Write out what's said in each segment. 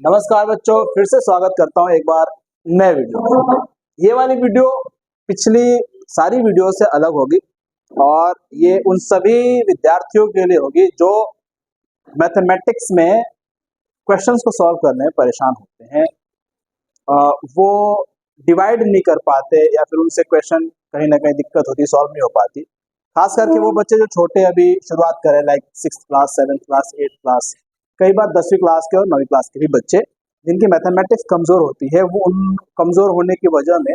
नमस्कार बच्चों, फिर से स्वागत करता हूं एक बार नए वीडियो में। ये वाली वीडियो पिछली सारी वीडियो से अलग होगी और ये उन सभी विद्यार्थियों के लिए होगी जो मैथमेटिक्स में क्वेश्चंस को सॉल्व करने में परेशान होते हैं। वो डिवाइड नहीं कर पाते या फिर उनसे क्वेश्चन कहीं ना कहीं दिक्कत होती, सॉल्व नहीं हो पाती। खास करके वो बच्चे जो छोटे अभी शुरुआत करें, like 6th class, 7th class, 8th class, कई बार 10वीं क्लास के और 9वीं क्लास के भी बच्चे जिनकी मैथमेटिक्स कमजोर होती है, वो उन कमजोर होने की वजह में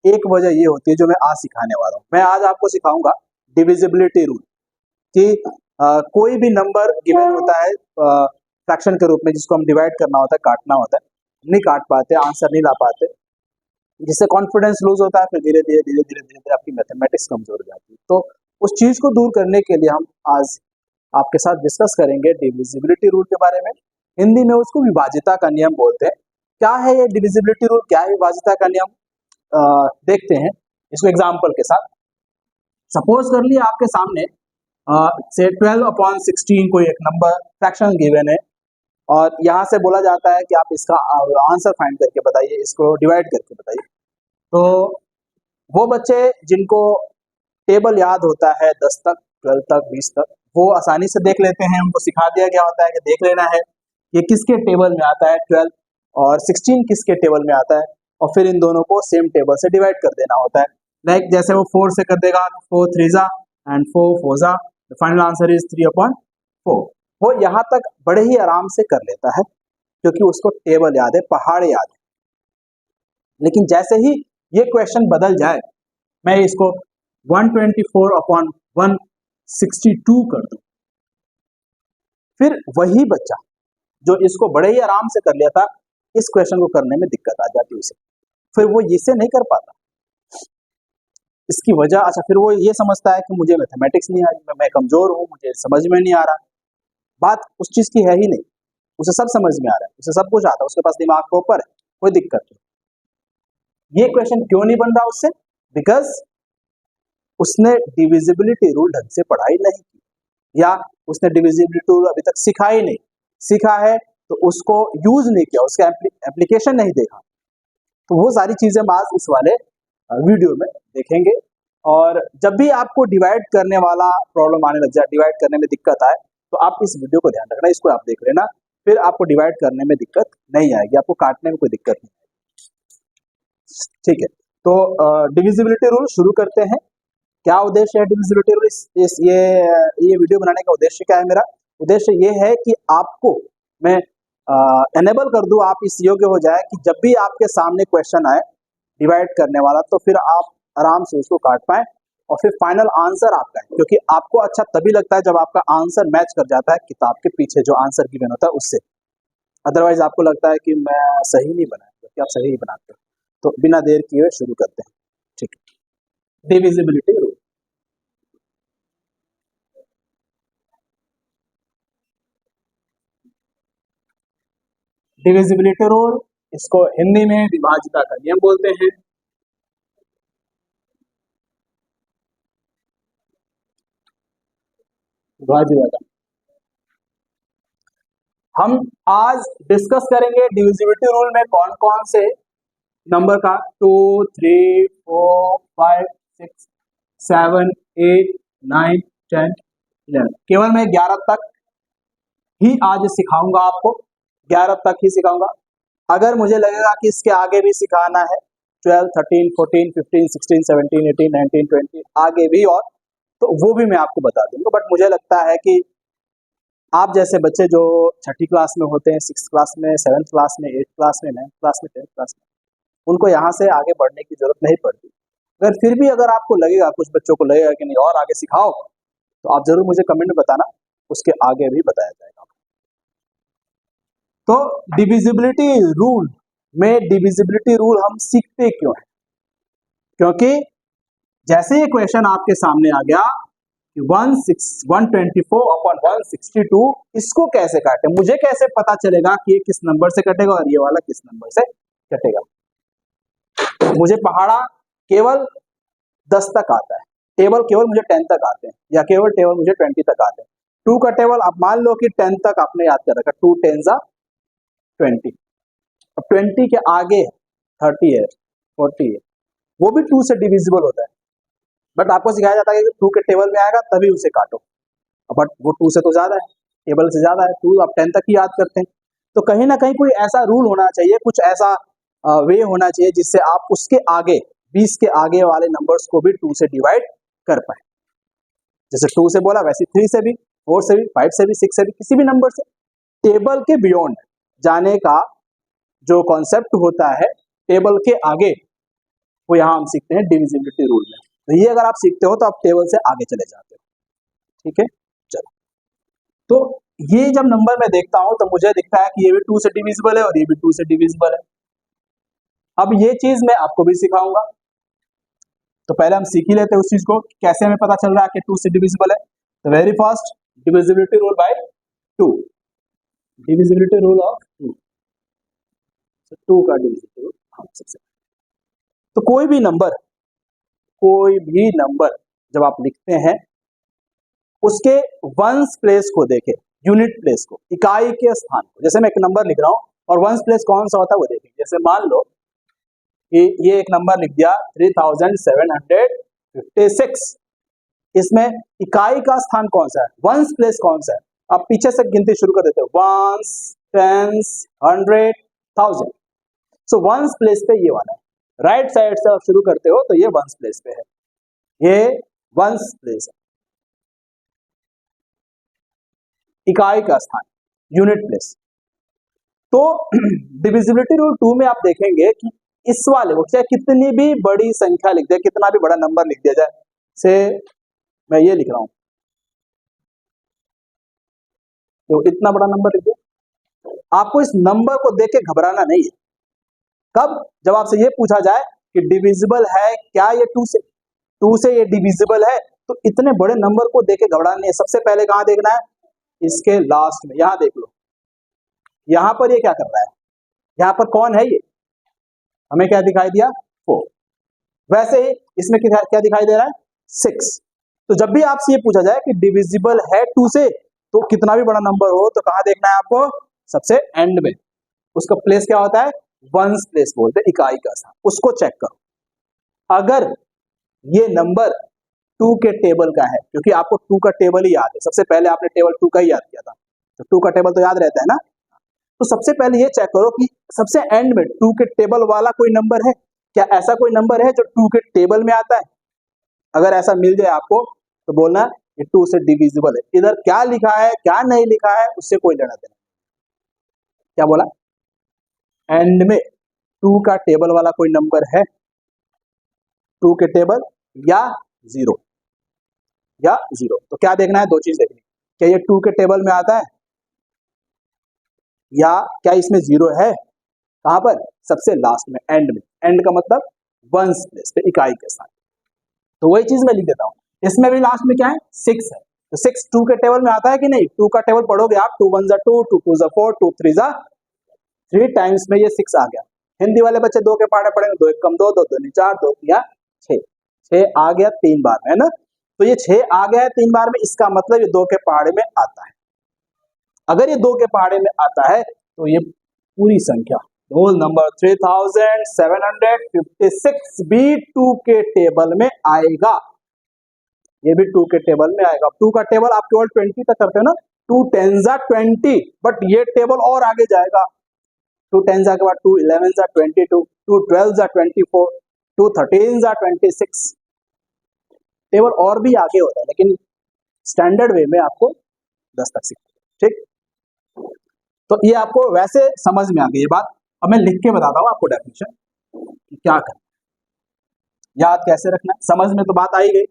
एक वजह ये होती है जो मैं आज सिखाने वाला हूँ। मैं आज आपको सिखाऊंगा डिविजिबिलिटी रूल कि कोई भी नंबर गिवन होता है फ्रैक्शन के रूप में, जिसको हम डिवाइड करना होता है, काटना होता है, नहीं काट पाते, आंसर नहीं ला पाते, जिससे कॉन्फिडेंस लूज होता है, फिर धीरे धीरे आपकी मैथमेटिक्स कमजोर हो जाती है। तो उस चीज को दूर करने के लिए हम आज आपके साथ डिस्कस करेंगे डिविजिबिलिटी रूल के बारे में। हिंदी में उसको विभाजिता का नियम बोलते हैं। क्या है ये डिविजिबिलिटी रूल, क्या है विभाजिता का नियम, देखते हैं इसको एग्जाम्पल के साथ। सपोज कर लिया आपके सामने से 12/16 कोई एक नंबर फ्रैक्शन गिवन है और यहाँ से बोला जाता है कि आप इसका आंसर फाइंड करके बताइए, इसको डिवाइड करके बताइए। तो वो बच्चे जिनको टेबल याद होता है 10 तक, 12 तक, 20 तक, वो आसानी से देख लेते हैं। उनको सिखा दिया गया होता है कि देख लेना है ये किसके टेबल में आता है 12 और 16 किसके टेबल में आता है, और फिर इन दोनों को सेम टेबल से डिवाइड कर देना होता है। लाइक जैसे वो 4 से कर देगा, 4 3 and 4 4, the final answer is 3/4। वो यहाँ तक बड़े ही आराम से कर लेता है क्योंकि उसको टेबल याद है, पहाड़ याद है। लेकिन जैसे ही ये क्वेश्चन बदल जाए, मैं इसको 124/162 कर दूं, फिर वही बच्चा जो इसको बड़े ही आराम से कर लिया था, इस क्वेश्चन को करने में दिक्कत आ जाती है उसे, फिर वो इसे नहीं कर पाता। इसकी वजह, अच्छा, फिर वो ये समझता है कि मुझे मैथमेटिक्स नहीं आ रही, मैं कमजोर हूँ, मुझे समझ में नहीं आ रहा। बात उस चीज की है ही नहीं, उसे सब समझ में आ रहा है, उसे सब कुछ आता है, उसके पास दिमाग प्रॉपर है, कोई दिक्कत नहीं। ये क्वेश्चन क्यों नहीं बन रहा उससे? बिकॉज उसने डिविजिबिलिटी रूल ढंग से पढ़ाई नहीं की, या उसने डिविजिबिलिटी रूल अभी तक सीखा ही नहीं। सीखा है तो उसको यूज नहीं किया, उसका एप्लीकेशन नहीं देखा। तो वो सारी चीजें हम आज इस वाले वीडियो में देखेंगे। और जब भी आपको डिवाइड करने वाला प्रॉब्लम आने लग जाए, डिवाइड करने में दिक्कत आए, तो आप इस वीडियो को ध्यान रखना, इसको आप देख लेना, फिर आपको डिवाइड करने में दिक्कत नहीं आएगी, आपको काटने में कोई दिक्कत नहीं आएगी। ठीक है, तो डिविजिबिलिटी रूल शुरू करते हैं। क्या उद्देश्य है डिविजिबिलिटी रूल? ये वीडियो बनाने का उद्देश्य क्या है? मेरा उद्देश्य ये है कि आपको मैं एनेबल कर दूं, आप इस योग्य हो जाए कि जब भी आपके सामने क्वेश्चन आए डिवाइड करने वाला, तो फिर आप आराम से उसको काट पाए और फिर फाइनल आंसर आपका है। क्योंकि आपको अच्छा तभी लगता है जब आपका आंसर मैच कर जाता है किताब के पीछे जो आंसर गिवन होता है उससे। अदरवाइज आपको लगता है कि मैं सही नहीं बनाया, क्योंकि आप सही ही बनाते हो। तो बिना देर किए शुरू करते हैं। ठीक है, डिविजिबिलिटी रूल। डिविजिबिलिटी रूल, इसको हिंदी में विभाजिता का नियम बोलते हैं। विभाजिता, हम आज डिस्कस करेंगे डिविजिबिलिटी रूल में कौन कौन से नंबर का 2 3 4 5 6 7 8 9 10 11, केवल मैं 11 तक ही आज सिखाऊंगा आपको, 11 तक ही सिखाऊंगा। अगर मुझे लगेगा कि इसके आगे भी सिखाना है, 12 13 14 15 16 17 18 19 20 आगे भी, और तो वो भी मैं आपको बता दूंगा। बट मुझे लगता है कि आप जैसे बच्चे जो 6ठी क्लास में होते हैं, 6th क्लास में, 7th क्लास में, 8th क्लास में, 9th क्लास में, 10th क्लास में, उनको यहाँ से आगे बढ़ने की जरूरत नहीं पड़ती। अगर फिर भी अगर आपको लगेगा, कुछ बच्चों को लगेगा कि नहीं और आगे सिखाओ, तो आप जरूर मुझे कमेंट में बताना, उसके आगे भी बताया जाएगा। तो डिविजिबिलिटी रूल में, डिविजिबिलिटी रूल हम सीखते क्यों हैं? क्योंकि जैसे ये क्वेश्चन आपके सामने आ गया 124/162, इसको कैसे काटे, मुझे कैसे पता चलेगा कि ये किस नंबर से कटेगा और ये वाला किस नंबर से कटेगा? मुझे पहाड़ा केवल 10 तक आता है, टेबल केवल मुझे 10 तक आते हैं, या केवल टेबल मुझे 20 तक आते हैं। 2 का टेबल आप मान लो कि 10 तक आपने याद कर रखा, 2 10 20, अब 20 के आगे 30 है, 40 है, वो भी 2 से डिविजिबल होता है, बट आपको सिखाया जाता है कि 2 के टेबल में आएगा तभी उसे काटो, बट वो 2 से तो ज्यादा है, टेबल से ज्यादा है, 2 आप 10 तक ही याद करते हैं। तो कहीं ना कहीं कोई ऐसा रूल होना चाहिए, कुछ ऐसा वे होना चाहिए जिससे आप उसके आगे 20 के आगे वाले नंबर्स को भी 2 से डिवाइड कर पाए। जैसे 2 से बोला वैसे 3 से भी, 4 से भी, 5 से भी, 6 से भी, किसी भी नंबर से टेबल के बियॉन्ड जाने का जो कॉन्सेप्ट होता है टेबल के आगे, वो यहाँ हम सीखते हैं डिविजिबिलिटी रूल में। तो ये अगर आप सीखते हो तो आप टेबल से आगे चले जाते हो, ठीक है। चलो, तो ये जब नंबर में देखता हूं तो मुझे दिखता है कि ये भी 2 से डिविजिबल है और ये भी 2 से डिविजिबल है। अब ये चीज मैं आपको भी सिखाऊंगा, तो पहले हम सीख ही लेते हैं उस चीज को, कैसे हमें पता चल रहा है कि 2 से डिविजिबल है। तो very first, divisibility rule by 2, divisibility rule of 2, 2 का डिविजिबिलिटी रूल हम सबसे, तो कोई भी नंबर जब आप लिखते हैं उसके वंस प्लेस को देखें, यूनिट प्लेस को, इकाई के स्थान को। जैसे मैं एक नंबर लिख रहा हूं और वंस प्लेस कौन सा होता है वो देखें। जैसे मान लो कि ये एक नंबर लिख दिया 3756, इसमें इकाई का स्थान कौन सा है, वंस प्लेस कौन सा है। आप पीछे से गिनती शुरू कर देते हो, ones, tens, 100, 1000। So ones place पे ये वाला है, राइट साइड से आप शुरू करते हो तो ये वंस प्लेस पे है, ये वंस प्लेस है, इकाई का स्थान, यूनिट प्लेस। तो डिविजिबिलिटी रूल 2 में आप देखेंगे कि इस वाले को चाहे कितनी भी बड़ी संख्या लिख दे, कितना भी बड़ा नंबर लिख दिया जाए, से मैं ये लिख रहा हूं तो इतना बड़ा नंबर लिख दिया, आपको इस नंबर को देख के घबराना नहीं है। कब, जब आपसे ये पूछा जाए कि डिविजिबल है क्या ये 2 से, 2 से ये डिविजिबल है, तो इतने बड़े नंबर को देख के घबराना नहीं है। सबसे पहले कहां देखना है, इसके लास्ट में, यहां देख लो, यहां पर ये क्या कर रहा है, यहां पर कौन है ये, हमें क्या दिखाई दिया 4, वैसे ही इसमें क्या दिखाई दे रहा है 6। तो जब भी आपसे ये पूछा जाए कि डिविजिबल है 2 से, तो कितना भी बड़ा नंबर हो तो कहां देखना है आपको, सबसे एंड में, उसका प्लेस क्या होता है, वंस प्लेस बोलते हैं, इकाई का स्थान, उसको चेक करो। अगर ये नंबर 2 के टेबल का है, क्योंकि आपको 2 का टेबल ही याद है, सबसे पहले आपने टेबल 2 का ही याद किया था, तो 2 का टेबल तो याद रहता है ना। तो सबसे पहले ये चेक करो कि सबसे एंड में 2 के टेबल वाला कोई नंबर है क्या, ऐसा कोई नंबर है जो 2 के टेबल में आता है। अगर ऐसा मिल जाए आपको तो बोलना ये 2 से डिविजिबल है। इधर क्या लिखा है क्या नहीं लिखा है उससे कोई लेना देना। क्या बोला, एंड में 2 का टेबल वाला कोई नंबर है, 2 के टेबल या जीरो, तो क्या देखना है, दो चीज देखनी, क्या ये 2 के टेबल में आता है या क्या इसमें जीरो है, कहां पर, सबसे लास्ट में, एंड में। एंड का मतलब वंस प्लेस पे, इकाई के साथ। तो वही चीज मैं लिख देता हूं, इसमें भी लास्ट में क्या है 6 है, तो 6 2 के टेबल में आता है कि नहीं, 2 का टेबल पढ़ोगे आप, 2 1 2, 2 2 4, 2 3 3 टाइम्स में ये 6 आ गया। हिंदी वाले बच्चे 2 के पहाड़े पढ़ेंगे, 2 1 कम 2, 2 2 4, 2 3 6, 6 आ गया 3 बार में, है ना। तो ये 6 आ गया है 3 बार में, इसका मतलब ये 2 के पहाड़े में आता है। अगर ये 2 के पहाड़े में आता है तो ये पूरी संख्या, होल नंबर 3756 भी 2 के टेबल में आएगा, ये भी 2 के टेबल में आएगा। 2 का टेबल आप केवल 20 तक करते हो ना, 2 10 20, बट ये टेबल और आगे जाएगा, 2 10 के बाद 2 11 22, 2 12 24, 2 13 26, टेबल और भी आगे होता है, लेकिन स्टैंडर्ड वे में आपको 10 तक सीखना, ठीक। तो ये आपको वैसे समझ में आ गई ये बात। अब मैं लिख के बताता हूं आपको डेफिनेशन कि क्या करना, याद कैसे रखना, समझ में तो बात आई गई।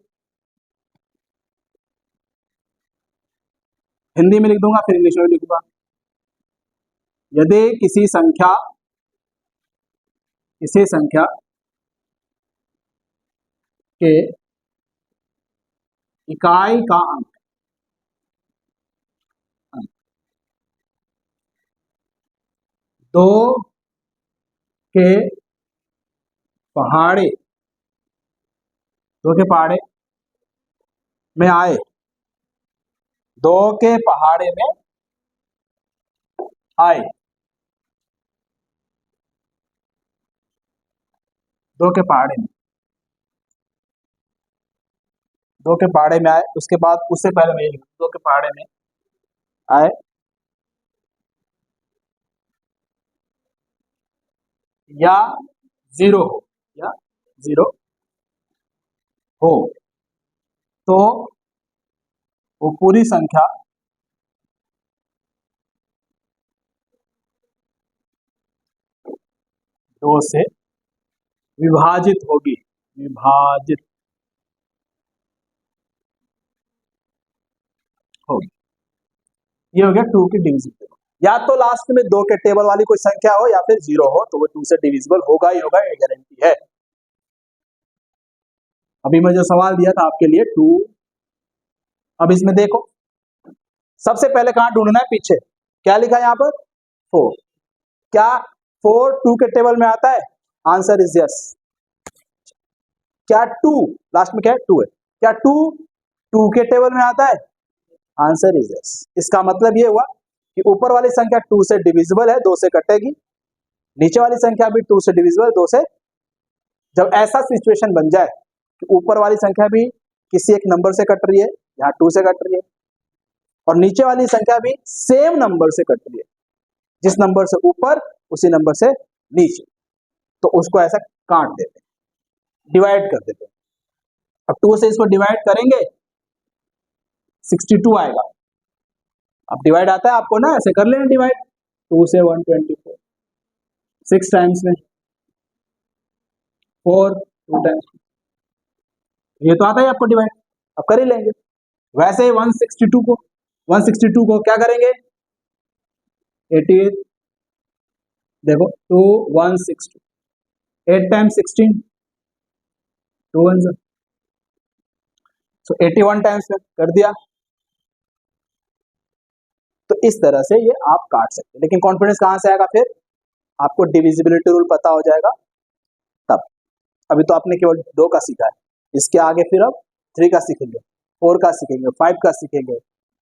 हिंदी में लिख दूंगा फिर इंग्लिश में लिखूंगा। यदि किसी संख्या के इकाई का अंक दो के पहाड़े में आए, 2 के पहाड़े में आए, दो के पहाड़े में, दो के पहाड़े में आए, उसके बाद उससे पहले मैं दो के पहाड़े में आए या जीरो हो, या जीरो हो, तो वो पूरी संख्या दो से विभाजित होगी, विभाजित होगी। ये हो गया टू की डिविजिबल। या तो लास्ट में दो के टेबल वाली कोई संख्या हो या फिर जीरो हो, तो वो टू से डिविजिबल होगा ही होगा, ये गारंटी है। अभी मैं जो सवाल दिया था आपके लिए टू, अब इसमें देखो सबसे पहले कहां ढूंढना है, पीछे क्या लिखा है यहाँ पर, फोर। क्या फोर टू के टेबल में आता है, आंसर इज यस। क्या टू, लास्ट में क्या है, टू है, क्या टू टू के टेबल में आता है, आंसर इज यस। इसका मतलब ये हुआ कि ऊपर वाली संख्या टू से डिविजिबल है, दो से कटेगी, नीचे वाली संख्या भी टू से डिविजिबल, दो से। जब ऐसा सिचुएशन बन जाए कि ऊपर वाली संख्या भी किसी एक नंबर से कट रही है, यहाँ टू से कट रही है, और नीचे वाली संख्या भी सेम नंबर से कट रही है, जिस नंबर से ऊपर उसी नंबर से नीचे, तो उसको ऐसा काट देते हैं, डिवाइड कर देते हैं। अब टू से इसको डिवाइड करेंगे 62 आएगा। अब डिवाइड आता है आपको ना, ऐसे कर लेना डिवाइड, टू से 124, सिक्स टाइम्स में फोर, टू टाइम्स, ये तो आता है आपको डिवाइड, अब कर ही लेंगे। वैसे ही 162 को क्या करेंगे, 88, देखो two 162, 8 times 16, two one, so 81 times में कर दिया। तो इस तरह से ये आप काट सकते हैं, लेकिन कॉन्फिडेंस कहां से आएगा, फिर आपको डिविजिबिलिटी रूल पता हो जाएगा तब। अभी तो आपने केवल दो का सीखा है, इसके आगे फिर अब थ्री का सीखेंगे, फोर का सीखेंगे, फाइव का सीखेंगे,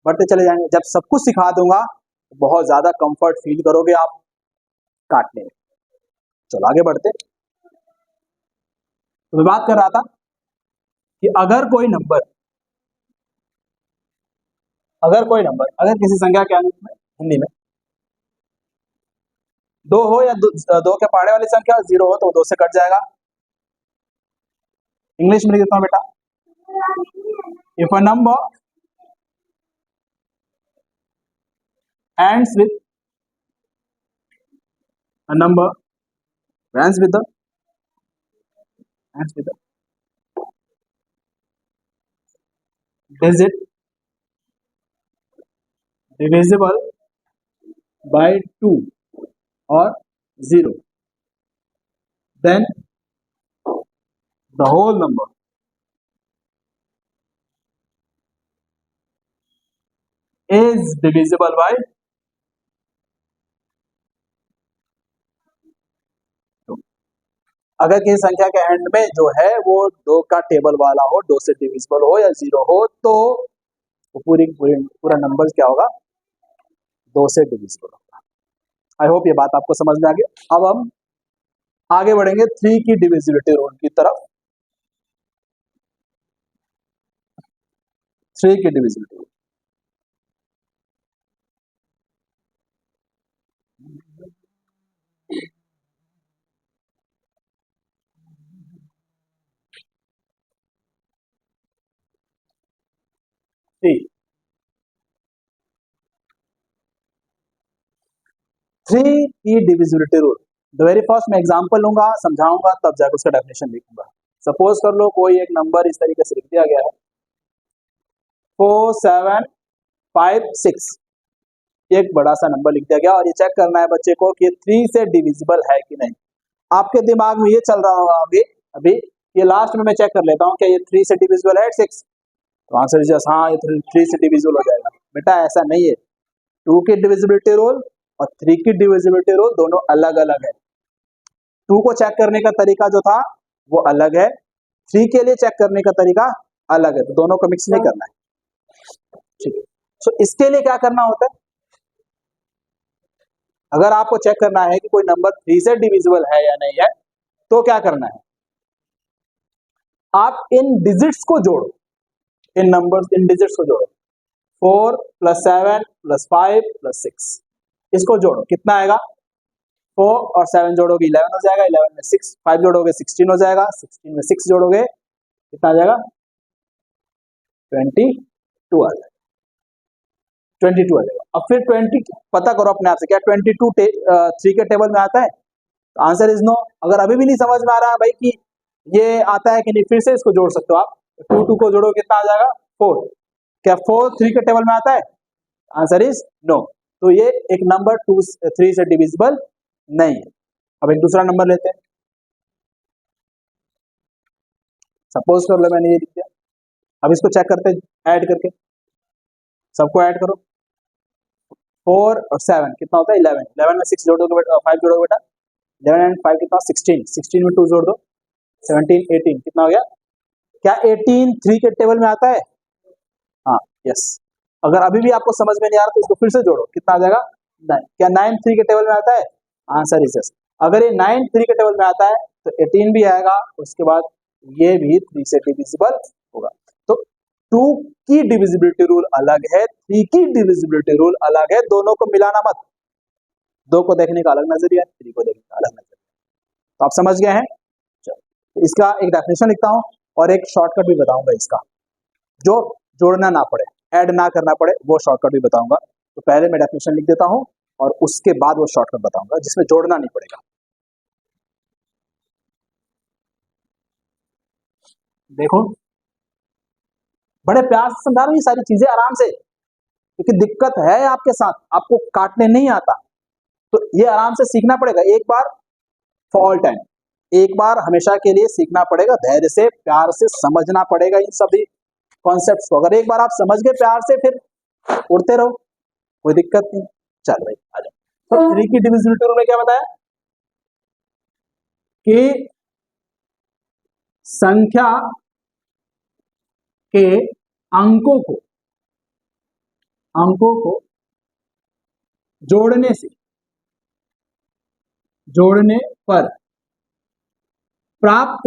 बढ़ते चले जाएंगे। जब सब कुछ सिखा दूंगा तो बहुत ज्यादा कंफर्ट फील करोगे आप काटने में। चलो आगे बढ़ते। तो मैं बात कर रहा था कि अगर कोई नंबर, अगर किसी संख्या के हिंदी में दो हो या दो के पहाड़े वाली संख्या जीरो हो, तो वो दो से कट जाएगा। इंग्लिश में लिख देता हूं बेटा, if a number ends with a number ends with the digit divisible by 2 or 0, then the whole number is divisible by 2। अगर किसी संख्या के एंड में जो है वो दो का टेबल वाला हो, दो से डिविजिबल हो या जीरो हो, तो पूरा नंबर क्या होगा, दो से डिविजिबल होगा। आई होप ये बात आपको समझ में आ गई। अब हम आगे बढ़ेंगे थ्री की डिविजिबिलिटी रूल की तरफ। थ्री की डिविजिबिलिटी रूल, थ्री की divisibility rule. The very first मैं एग्जांपल लूंगा, समझाऊंगा, तब जाकर उसका डेफिनेशन लिखूंगा। सपोज कर लो कोई एक नंबर इस तरीके से लिख दिया गया है 4756, एक बड़ा सा नंबर लिख दिया गया, और ये चेक करना है बच्चे को कि थ्री से डिविजिबल है कि नहीं। आपके दिमाग में ये चल रहा होगा अभी ये लास्ट में मैं चेक कर लेता हूँ क्या ये थ्री से डिविजिबल है 6, तो आंसर इज हाँ, ये थ्री से डिविजिबल हो जाएगा। बेटा ऐसा नहीं है, टू की डिविजिबिलिटी रूल और थ्री की डिविजिबिलिटी रूल दोनों अलग अलग है। टू को चेक करने का तरीका जो था वो अलग है, थ्री के लिए चेक करने का तरीका अलग है, तो दोनों को मिक्स नहीं करना है, ठीक है। सो इसके लिए क्या करना होता है, अगर आपको चेक करना है कि कोई नंबर थ्री से डिविजिबल है या नहीं है, तो क्या करना है, आप इन डिजिट्स को जोड़ो, इन नंबर्स, इन डिजिट्स को जोड़ो। 4 + 7 + 5 + 6, इसको जोड़ो, कितना आएगा? 4 और 7 जोड़ोगे 11 हो जाएगा, 11 में 6 5 जोड़ोगे 16 हो जाएगा, 16 में 6 जोड़ोगे कितना आ जाएगा? 22 आ जाएगा, 22 आ जाएगा। अब फिर 20 पता करो अपने आप से, क्या 22 3 के टेबल में आता है? Answer is no. अगर अभी भी नहीं समझ में आ रहा है भाई कि ये आता है कि नहीं, फिर से इसको जोड़ सकते हो आप। 2 को जोड़ो कितना आ जाएगा? 4। क्या 4 3 के टेबल में आता है? Answer is no. तो ये एक नंबर 3 से डिविजिबल नहीं है। अब एक दूसरा नंबर लेते हैं। सपोज कर लो मैंने ये लिख दिया, अब इसको चेक करते हैं ऐड करके, सबको ऐड करो। 4 और 7 कितना होता है? 11। 11 में 6 जोड़ोगे बेटा, 5 जोड़ोगे बेटा, 11 एंड 5 कितना? 16। 16 में 2 जोड़ दो, 17 18 कितना हो गया? क्या 18 3 के टेबल में आता है? हाँ, यस। अगर अभी भी आपको समझ में नहीं आ रहा तो इसको फिर से जोड़ो, कितना आ जाएगा? 9। क्या 9 3 के टेबल में आता है? Answer is yes. अगर ये 9 3 के टेबल में आता है तो 18 भी आएगा, उसके बाद ये भी 3 से डिविजिबल होगा। तो 2 की डिविजिबिलिटी रूल अलग है, 3 की डिविजिबिलिटी रूल अलग है, दोनों को मिलाना मत। 2 को देखने का अलग नजरिया है, 3 को देखने का अलग नजरिया। तो आप समझ गए हैं? चलो, तो इसका एक डेफिनेशन लिखता हूं और एक शॉर्टकट भी बताऊंगा इसका, जो जोड़ना ना पड़े, ऐड ना करना पड़े, वो शॉर्टकट भी बताऊंगा। तो पहले मैं डेफिनेशन लिख देता हूं और उसके बाद वो शॉर्टकट बताऊंगा जिसमें जोड़ना नहीं पड़ेगा। देखो, बड़े प्यार से समझा रहा हूं ये सारी चीजें आराम से, क्योंकि दिक्कत है आपके साथ, आपको काटने नहीं आता, तो ये आराम से सीखना पड़ेगा। एक बार फॉर ऑल टाइम, एक बार हमेशा के लिए सीखना पड़ेगा, धैर्य से प्यार से समझना पड़ेगा इन सभी कॉन्सेप्ट्स को। अगर एक बार आप समझ गए प्यार से, फिर उड़ते रहो, कोई दिक्कत नहीं। चल भाई आ जाओ। तो 3 की डिविजिबिलिटी रूल में क्या बताया कि संख्या के अंकों को जोड़ने पर प्राप्त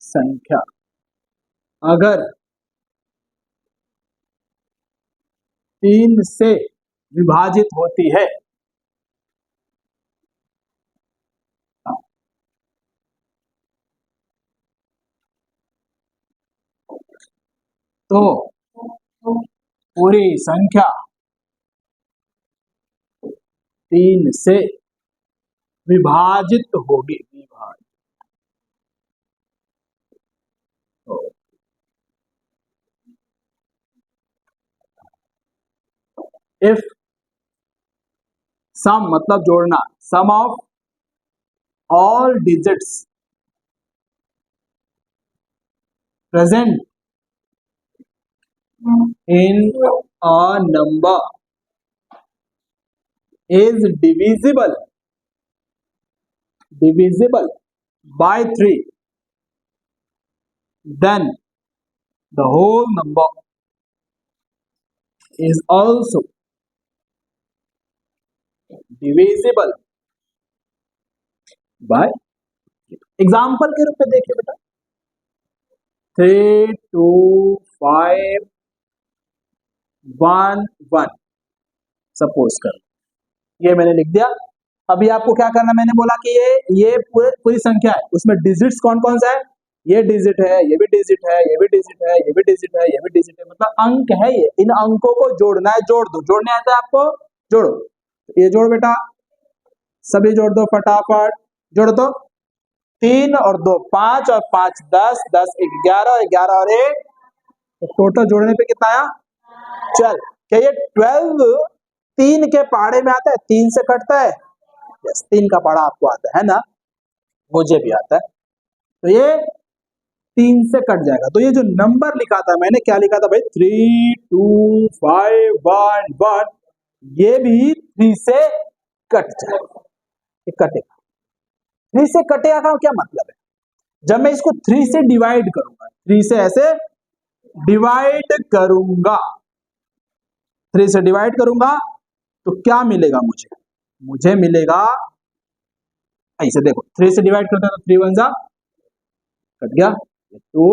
संख्या अगर 3 से विभाजित होती है तो पूरी संख्या 3 से विभाजित होगी। इफ सम मतलब जोड़ना, sum of all digits present in a number is divisible by 3, then the whole number is also divisible by। Example के रूप में देखिए बेटा, 3 2 5 1 1 सपोज कर, ये मैंने लिख दिया। अभी आपको क्या करना, मैंने बोला कि ये पूरी संख्या है, उसमें डिजिट्स कौन कौन सा है? ये डिजिट है, ये भी डिजिट है, ये भी डिजिट है, ये भी डिजिट है, ये भी डिजिट है, मतलब अंक है ये। इन अंकों को जोड़ना है, जोड़ दो। जोड़ने आता है आपको? जोड़ो, ये जोड़ बेटा, सभी जोड़ दो फटाफट, जोड़ दो। 3 और 2 5 और 5 10, 10 11, 11 और 1 तो टोटल जोड़ने पे कितना आया? 12। क्या ये 12 3 के पहाड़े में आता है? 3 से कटता है? यस, 3 का पहाड़ा आपको आता है ना, मुझे भी आता है। तो ये 3 से कट जाएगा। तो ये जो नंबर लिखा था मैंने, क्या लिखा था भाई? 3 2 5 1 1, ये भी 3 से कट जाएगा, ये कटेगा। 3 से कटेगा का क्या मतलब है? जब मैं इसको 3 से डिवाइड करूंगा, 3 से ऐसे डिवाइड करूंगा, 3 से डिवाइड करूंगा तो क्या मिलेगा मुझे? मुझे मिलेगा ऐसे देखो 3 से डिवाइड करते हैं तो 3 वन जा कट गया, 2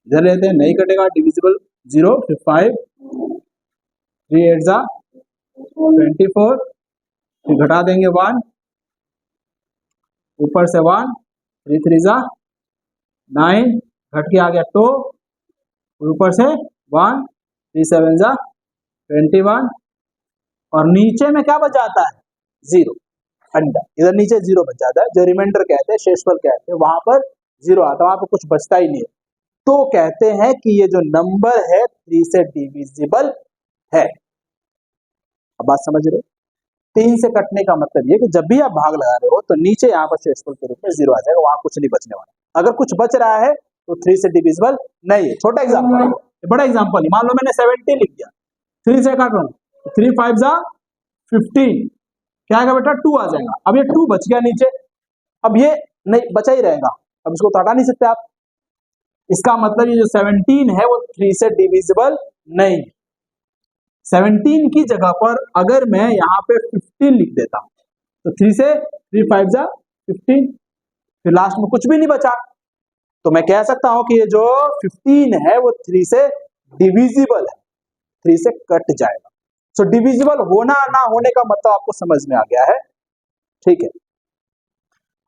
इधर लेते हैं नहीं कटेगा, डिविजिबल 0, फिर 5, 3 8 जा 24, फिर घटा देंगे 1, ऊपर से 1, 3 3 जा 9, घट के आ गया 2, ऊपर से 1, 3 7 जा 21, और नीचे में क्या बच जाता है 0, अंडर, इधर नीचे 0 बच जाता है, जो रिमाइंडर कहते हैं, शेषफल कहते हैं, वहां पर 0 आता है, वहां पर कुछ बचता ही नहीं है। तो कहते हैं कि ये जो नंबर है 3 से डिविजिबल है। अब बात समझ रहे हो, 3 से कटने का मतलब ये कि जब भी आप भाग लगा रहे हो तो नीचे यहाँ पर शेषफल के रूप में 0 आ जाएगा, वहां कुछ नहीं बचने वाला। अगर कुछ बच रहा है तो 3 से डिविजिबल नहीं है। छोटा एग्जाम्पल, बड़ा एग्जाम्पल नहीं, मान लो मैंने 70 लिख दिया, 3 से काट रहा हूँ, 3 5 जा 15, क्या आएगा बेटा 2 आ जाएगा। अब ये 2 बच गया नीचे, अब ये नहीं बचा ही रहेगा, अब इसको तो हटा नहीं सकते आप। इसका मतलब ये जो 17 है वो 3 से डिविजिबल नहीं। 17 की जगह पर अगर मैं यहाँ पे 15 लिख देता हूँ तो 3 से 3 5 जा 15, फिर लास्ट में कुछ भी नहीं बचा, तो मैं कह सकता हूं कि ये जो 15 है वो 3 से डिविजिबल है, 3 से कट जाएगा। सो डिविजिबल होना ना होने का मतलब आपको समझ में आ गया है, ठीक है।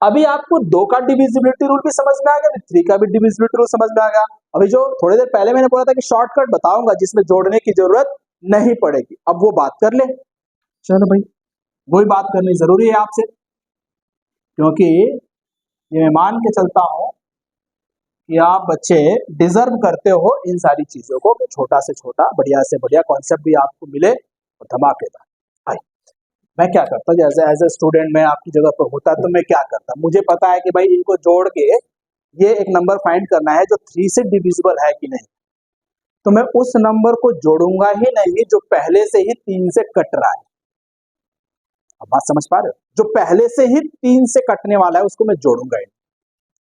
अभी आपको 2 का डिविजिबिलिटी रूल भी समझ में आ गया, 3 का भी डिविजिबिलिटी रूल समझ में आ गया। अभी जो थोड़ी देर पहले मैंने बोला था कि शॉर्टकट बताऊंगा जिसमें जोड़ने की जरूरत नहीं पड़ेगी, अब वो बात कर ले। चलो भाई, वही बात करनी जरूरी है आपसे, क्योंकि ये मैं मान के चलता हूं कि आप बच्चे डिजर्व करते हो इन सारी चीजों को, छोटा से छोटा बढ़िया से बढ़िया कॉन्सेप्ट भी आपको मिले और धमाकेदार। मैं क्या करता एज ए स्टूडेंट, मैं आपकी जगह पर होता तो मैं क्या करता, मुझे पता है कि भाई इनको जोड़ के ये एक नंबर फाइंड करना है जो 3 से डिविजिबल है कि नहीं, तो मैं उस नंबर को जोड़ूंगा ही नहीं जो पहले से ही 3 से कट रहा है। अब बात समझ पा रहे हो, जो पहले से ही 3 से कटने वाला है उसको मैं जोड़ूंगा ही।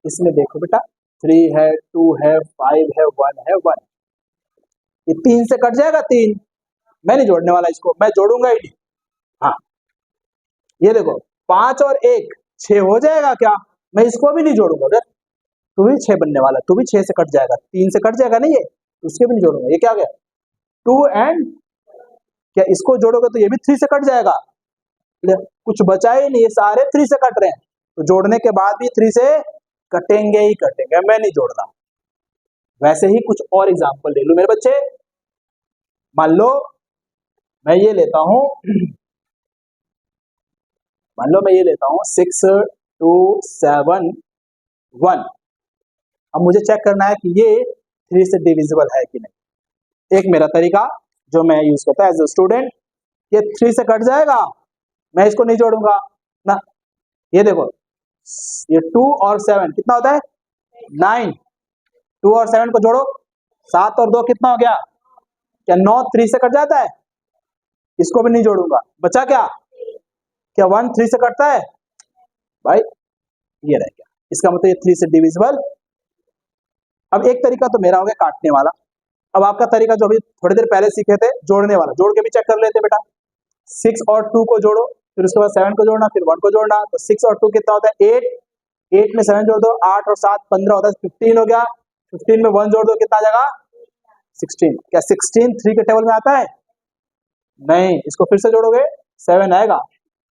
इसमें देखो बेटा 3 है, 2 है, 5 है, 1 है, 1, ये 3 से कट जाएगा 3, मैं नहीं जोड़ने वाला इसको, मैं जोड़ूंगा ही नहीं। हाँ ये देखो 5 और 1 6 हो जाएगा क्या, मैं इसको भी नहीं जोड़ूंगा बेटा, तू भी 6 बनने वाला, तू भी 6 से कट जाएगा, 3 से कट जाएगा नहीं, ये उसके भी नहीं जोड़ूंगा। ये क्या हो गया 2 एंड क्या, इसको जोड़ोगे तो ये भी 3 से कट जाएगा, कुछ बचा ही नहीं, ये सारे 3 से कट रहे हैं, तो जोड़ने के बाद भी 3 से कटेंगे ही कटेंगे, मैं नहीं जोड़ रहा। वैसे ही कुछ और एग्जाम्पल ले लूं मेरे बच्चे, मान लो मैं ये लेता हूं, मान लो मैं ये लेता हूं 6 2 7 1। अब मुझे चेक करना है कि ये 3 से डिविजिबल है कि नहीं। एक मेरा तरीका जो मैं यूज करता हूं एज ए स्टूडेंट, ये 3 से कट जाएगा, मैं इसको नहीं जोड़ूंगा ना। ये देखो ये 2 और 7 कितना होता है 9, 2 और 7 को जोड़ो, 7 और 2 कितना हो गया, क्या 9 3 से कट जाता है, इसको भी नहीं जोड़ूंगा, बचा क्या 1 3 से कटता है भाई, ये रह गया, इसका मतलब ये 3 से डिविजिबल। अब एक तरीका तो मेरा हो गया काटने वाला, अब आपका तरीका जो अभी थोड़ी देर पहले सीखे थे जोड़ने वाला, जोड़ के भी चेक कर लेते बेटा। 6 और 2 को जोड़ो, फिर उसके बाद 7 को जोड़ना, फिर 1 को जोड़ना, तो 6 और 2 कितना होता है 8, 8 में 7 जोड़ दो, 8 और 7 15 होता है, 15 हो गया, 15 में 1 जोड़ दो कितना आ जाएगा 16। क्या 16 3 के टेबल में आता है, नहीं, इसको फिर से जोड़ोगे 7 आएगा,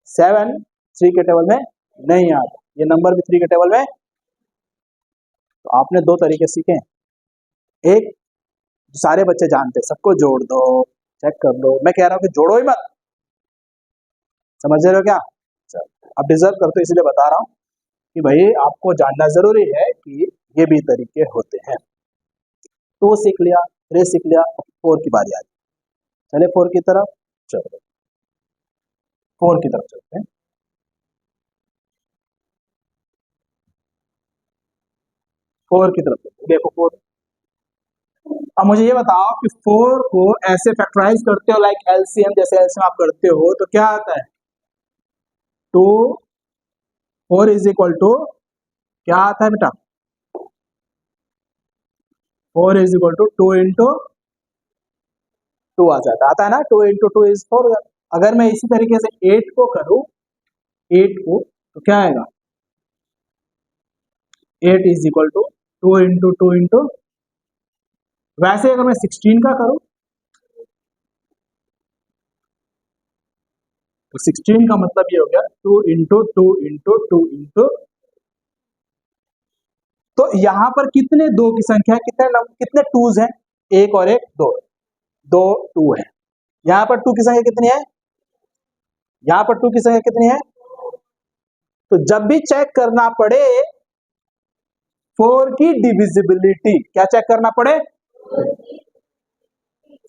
7 3 के टेबल में नहीं आता, ये नंबर भी 3 के टेबल में। तो आपने 2 तरीके सीखे, एक सारे बच्चे जानते, सबको जोड़ दो चेक कर लो, मैं कह रहा हूं कि जोड़ो ही मत, समझ रहे हो क्या। चलो अब डिजर्व करते इसलिए बता रहा हूं कि भाई आपको जानना जरूरी है कि ये भी तरीके होते हैं। तो सीख लिया, 3 सीख लिया, 4 की बारी आ गई, चले 4 की तरफ, चलो 4 की तरफ चलते हैं। फोर की तरफ देखो 4। अब मुझे ये बताओ कि 4 को ऐसे फैक्टराइज करते हो लाइक एलसीएम, जैसे एलसीएम आप करते हो तो क्या आता है 2 4 इज इक्वल टू क्या आता है बेटा 4 इज इक्वल टू 2 इंटू 2 आ जाता है, आता है ना, 2 इंटू 2 इज 4। अगर मैं इसी तरीके से 8 को करूं, 8 को तो क्या आएगा 8 इज इक्वल टू 2 इंटू वैसे अगर मैं 16 का करूं तो 16 का मतलब ये हो गया 2 इंटू तो यहां पर कितने दो की संख्या है, कितने टूज हैं, एक और एक दो, दो टू है। यहां पर टू की संख्या कितनी है, यहां पर टू की संख्या कितनी है। तो जब भी चेक करना पड़े 4 की डिविजिबिलिटी, क्या चेक करना पड़े,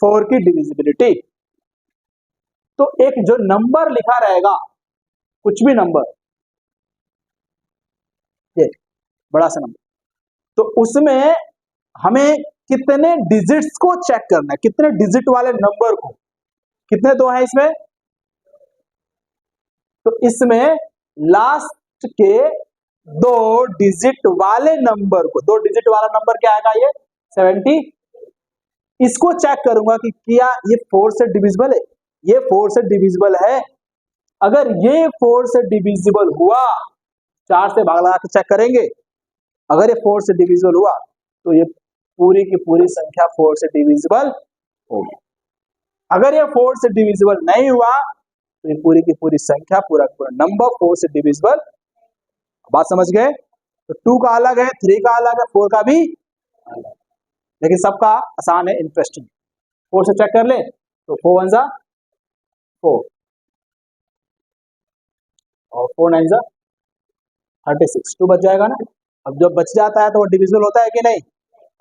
4 की डिविजिबिलिटी, तो एक जो नंबर लिखा रहेगा, कुछ भी नंबर, ये बड़ा सा नंबर, तो उसमें हमें कितने डिजिट्स को चेक करना है, कितने डिजिट वाले नंबर को, कितने दो हैं इसमें, तो इसमें लास्ट के दो डिजिट वाले नंबर को, दो डिजिट वाला नंबर क्या आएगा, ये 70, इसको चेक करूंगा कि क्या ये 4 से डिविजिबल है, ये 4 से डिविजिबल है। अगर ये 4 से डिविजिबल हुआ, 4 से भाग लगा के चेक करेंगे, अगर ये 4 से डिविजिबल हुआ तो ये पूरी की पूरी संख्या 4 से डिविजिबल होगी। अगर ये 4 से डिविजिबल नहीं हुआ तो ये पूरी की पूरी संख्या, पूरा पूरा नंबर 4 से डिविजिबल। बात समझ गए। तो 2 का अलग है, 3 का अलग है, 4 का भी अलग, लेकिन सबका आसान है, इंटरेस्टिंग। 4 से चेक कर ले तो 4 1 जा 4 और 4 9 जा 36, 2 बच जाएगा ना। अब जब बच जाता है तो वो डिविजिबल होता है कि नहीं,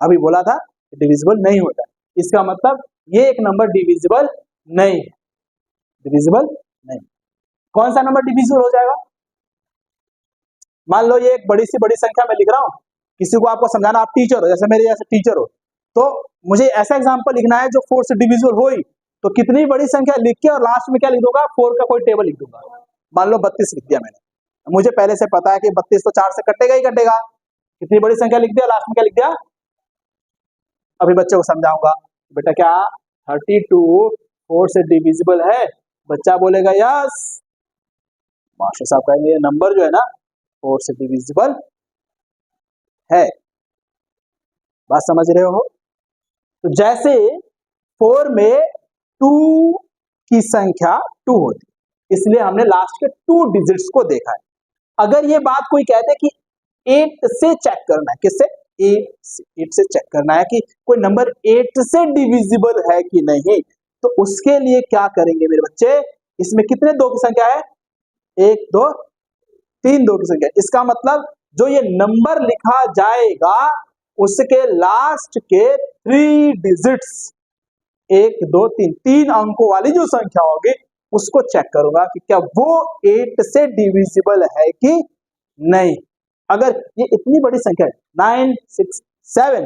अभी बोला था डिविजिबल नहीं होता, इसका मतलब ये एक नंबर डिविजिबल नहीं है, डिविजिबल नहीं। कौन सा नंबर डिविजिबल हो जाएगा, मान लो ये एक बड़ी सी बड़ी संख्या में लिख रहा हूं, किसी को आपको समझाना, आप टीचर हो, जैसे मेरे जैसे टीचर हो, तो मुझे ऐसा एग्जांपल लिखना है जो 4 से डिविजिबल हो ही, तो कितनी बड़ी संख्या लिख के और लास्ट में क्या लिख दूंगा, 4 का कोई टेबल लिख दूंगा। मान लो 32 लिख दिया मैंने, मुझे पहले से पता है कि 32 तो 4 से कटेगा ही कटेगा, कितनी बड़ी संख्या लिख दिया, लास्ट में क्या लिख दिया। अभी बच्चे को समझाऊंगा, बेटा क्या 32 4 से डिविजिबल है, बच्चा बोलेगा यस, मास्टर साहब कहेंगे नंबर जो है ना 4 से डिविजिबल है। बात समझ रहे हो। तो जैसे 4 में 2 की संख्या 2 होती, इसलिए हमने लास्ट के 2 डिजिट्स को देखा है। अगर ये बात कोई कहते कि 8 से चेक करना है, किससे, 8 से चेक करना है कि कोई नंबर 8 से डिविजिबल है कि नहीं, तो उसके लिए क्या करेंगे मेरे बच्चे, इसमें कितने दो की संख्या है, 1 2 3 दो की संख्या। इसका मतलब जो ये नंबर लिखा जाएगा उसके लास्ट के 3 डिजिट्स, 1 2 3, 3 अंकों वाली जो संख्या होगी उसको चेक करूंगा कि क्या वो 8 से डिविजिबल है कि नहीं। अगर ये इतनी बड़ी संख्या है 9 6 7,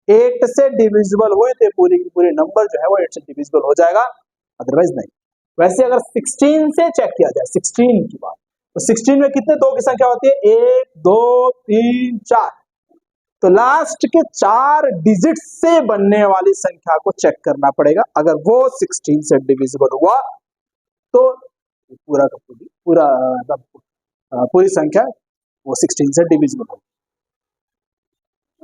8 से डिविजिबल हुई तो पूरी की पूरी नंबर जो है वो 8 से डिविजिबल हो जाएगा, अदरवाइज नहीं। वैसे अगर 16 से चेक किया जाए, 16 की बात, तो 16 में कितने दो की संख्या होती है, 1 2 3 4, तो लास्ट के 4 डिजिट से बनने वाली संख्या को चेक करना पड़ेगा। अगर वो 16 से डिविजिबल हुआ तो पूरा का पूरी संख्या वो 16 से डिविजिबल होगी।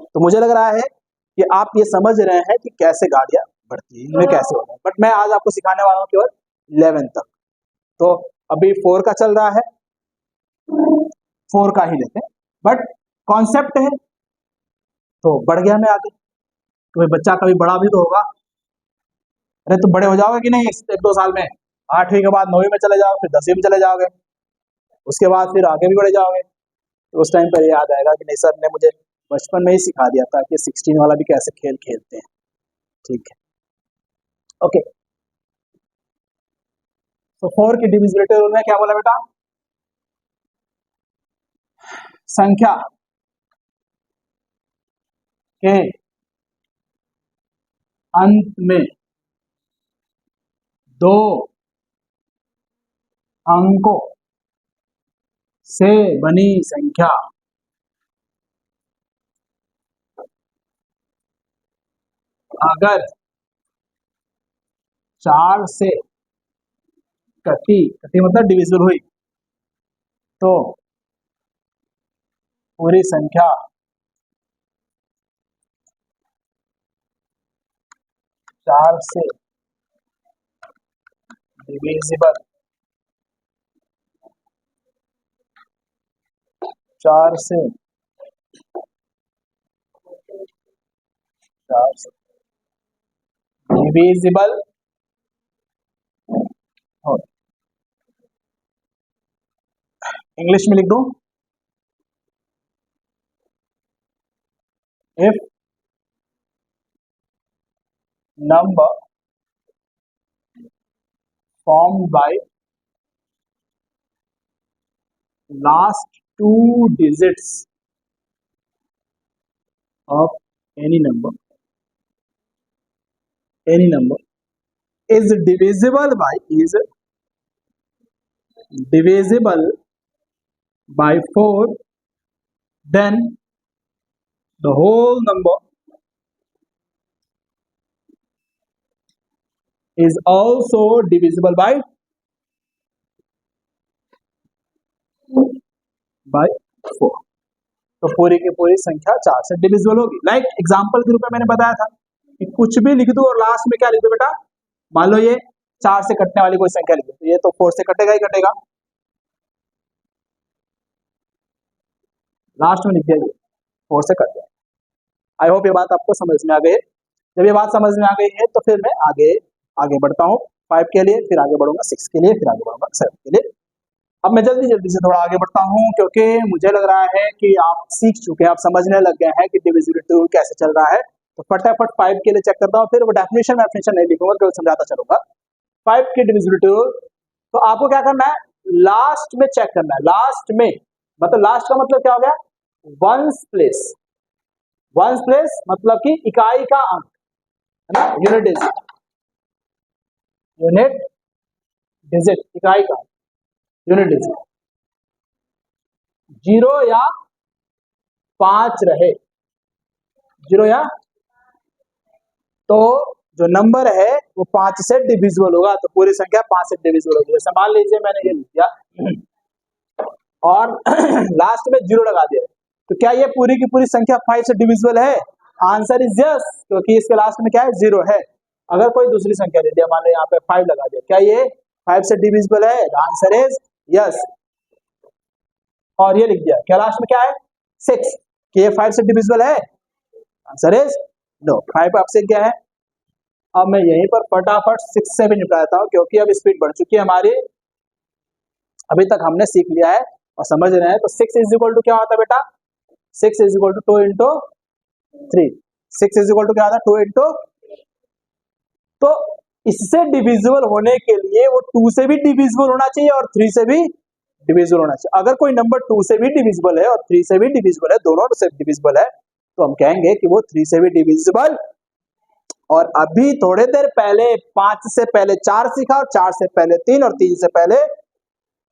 तो मुझे लग रहा है कि आप ये समझ रहे हैं कि कैसे गाड़ियां बढ़ती है, इनमें कैसे होता है, बट मैं आज आपको सिखाने वाला हूं केवल 11 तक। तो अभी 4 का चल रहा है, 4 का ही लेते हैं, बट कॉन्सेप्ट है तो बढ़ गया मैं आगे, तो बच्चा कभी बड़ा भी तो होगा। अरे तो बड़े हो जाओगे कि नहीं 1 2 साल में, 8वीं के बाद 9वीं में चले जाओगे, फिर 10वीं में चले जाओगे, उसके बाद फिर आगे भी बढ़े जाओगे, तो उस टाइम पर याद आएगा कि नहीं सर ने मुझे बचपन में ही सिखा दिया था कि 16 वाला भी कैसे खेल खेलते हैं। ठीक है, ओके। तो 4 की डिविजिबिलिटी रूल में क्या बोला बेटा, संख्या के अंत में 2 अंकों से बनी संख्या अगर 4 से कटी मतलब डिविजिबल हुई तो पूरी संख्या 4 से डिविजिबल 4 से 4 से डिविजिबल हो। इंग्लिश में लिख दो, if number formed by last 2 digits of any number is divisible by 4, then the whole number is also divisible by 4। तो पूरी की पूरी संख्या 4 से डिविजिबल होगी। लाइक एग्जांपल के रूप में मैंने बताया था कि कुछ भी लिख दो और लास्ट में क्या लिख दो बेटा, मान लो ये 4 से कटने वाली कोई संख्या लिख दो, तो ये तो 4 से कटेगा ही कटेगा, लास्ट में लिख दिया 4 से कट जाएगा। आई होप ये बात आपको समझ में आ गई है। जब ये बात समझ में आ गई है तो फिर मैं आगे बढ़ता हूँ 5 के लिए, फिर आगे बढ़ूंगा 6 के लिए, फिर आगे बढ़ूंगा 7 के लिए। अब मैं जल्दी से थोड़ा आगे बढ़ता हूँ क्योंकि मुझे लग रहा है कि आप सीख चुके हैं, आप समझने लग गए हैं कि डिविजिबिलिटी रूल कैसे चल रहा है। तो फटाफट 5 के लिए चेक करता हूँ, फिर वो डेफिनेशन नहीं लिखूंगा, केवल समझाता चलूंगा। 5 की डिविजिबिलिटी रूल, तो आपको क्या करना है, लास्ट में चेक करना है। लास्ट में मतलब लास्ट का मतलब क्या हो गया, वंस प्लेस। वंस प्लेस मतलब कि इकाई का अंक है ना, यूनिट डिजिट, इकाई का यूनिट डिजिट 0 या 5 रहे, 0 या, तो जो नंबर है वो 5 से डिविजिबल होगा, तो पूरी संख्या 5 से डिविजिबल होगी। जैसे मान लीजिए मैंने ये लिख दिया और लास्ट में 0 लगा दिया, तो क्या ये पूरी की पूरी संख्या 5 से डिविजिबल है? आंसर इज यस, क्योंकि इसके लास्ट में क्या है, 0 है। अगर कोई दूसरी संख्या ले दिया, मान लो यहाँ पे 5 लगा दिया, क्या ये 5 से डिविजिबल है? Answer is yes. और ये लिख दिया, क्या लास्ट में क्या है, 6, कि ये 5 से डिविजिबल है? Answer is no. 5 आपसे क्या है। अब मैं यहीं पर फटाफट 6 से भी निपटा देता हूँ क्योंकि अब स्पीड बढ़ चुकी है हमारी, अभी तक हमने सीख लिया है और समझ रहे हैं। तो 6 इज इक्वल टू क्या होता है बेटा, 6 is equal to 2 into 3, 6 is equal to क्या होता है, 2 इंटू, तो इससे डिविजिबल होने के लिए वो 2 से भी डिविजिबल होना चाहिए और 3 से भी डिविजिबल होना चाहिए। अगर कोई नंबर 2 से भी डिविजिबल है और 3 से भी डिविजिबल है, दोनों से डिविजिबल है, तो हम कहेंगे कि वो 3 से भी डिविजिबल। और अभी थोड़े देर पहले 5 से पहले 4 सीखा और 4 से पहले 3 और 3 से पहले